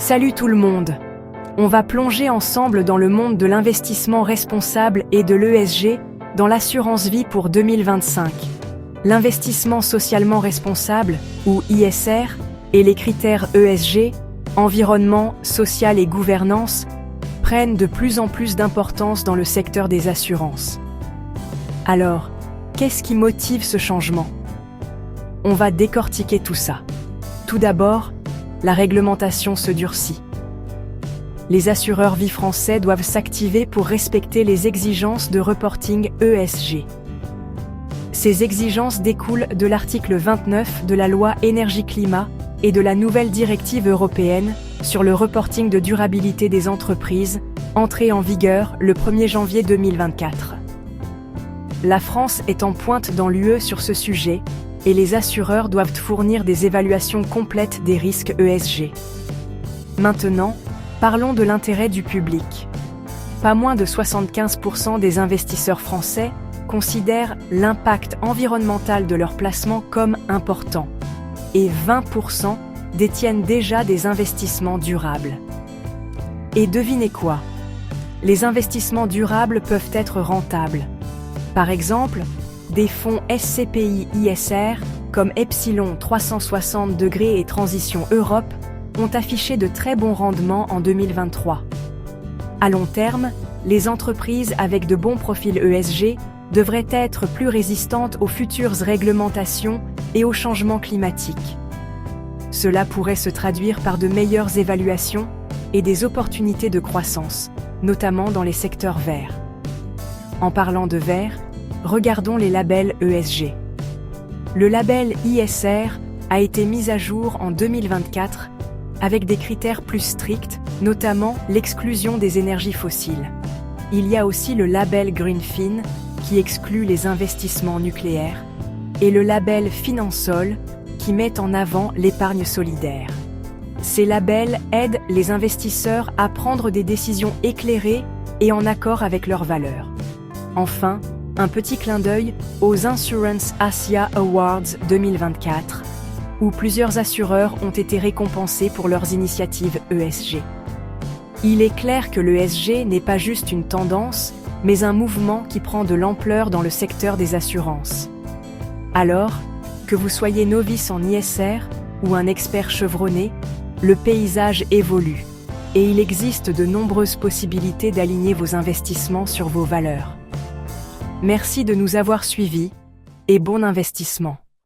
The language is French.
Salut tout le monde! On va plonger ensemble dans le monde de l'investissement responsable et de l'ESG dans l'assurance vie pour 2025. L'investissement socialement responsable, ou ISR, et les critères ESG, environnement, social et gouvernance, prennent de plus en plus d'importance dans le secteur des assurances. Alors, qu'est-ce qui motive ce changement? On va décortiquer tout ça. Tout d'abord, la réglementation se durcit. Les assureurs vie français doivent s'activer pour respecter les exigences de reporting ESG. Ces exigences découlent de l'article 29 de la loi Énergie-Climat et de la nouvelle directive européenne sur le reporting de durabilité des entreprises, entrée en vigueur le 1er janvier 2024. La France est en pointe dans l'UE sur ce sujet et les assureurs doivent fournir des évaluations complètes des risques ESG. Maintenant, parlons de l'intérêt du public. Pas moins de 75% des investisseurs français considèrent l'impact environnemental de leurs placements comme important, et 20% détiennent déjà des investissements durables. Et devinez quoi? Les investissements durables peuvent être rentables. Par exemple, des fonds SCPI ISR comme Epsilon 360 degrés et Transition Europe ont affiché de très bons rendements en 2023. À long terme, les entreprises avec de bons profils ESG devraient être plus résistantes aux futures réglementations et aux changements climatiques. Cela pourrait se traduire par de meilleures évaluations et des opportunités de croissance, notamment dans les secteurs verts. En parlant de vert, regardons les labels ESG. Le label ISR a été mis à jour en 2024 avec des critères plus stricts, notamment l'exclusion des énergies fossiles. Il y a aussi le label Greenfin qui exclut les investissements nucléaires et le label Finansol qui met en avant l'épargne solidaire. Ces labels aident les investisseurs à prendre des décisions éclairées et en accord avec leurs valeurs. Enfin, un petit clin d'œil aux Insurance Asia Awards 2024, où plusieurs assureurs ont été récompensés pour leurs initiatives ESG. Il est clair que l'ESG n'est pas juste une tendance, mais un mouvement qui prend de l'ampleur dans le secteur des assurances. Alors, que vous soyez novice en ISR ou un expert chevronné, le paysage évolue, et il existe de nombreuses possibilités d'aligner vos investissements sur vos valeurs. Merci de nous avoir suivis et bon investissement.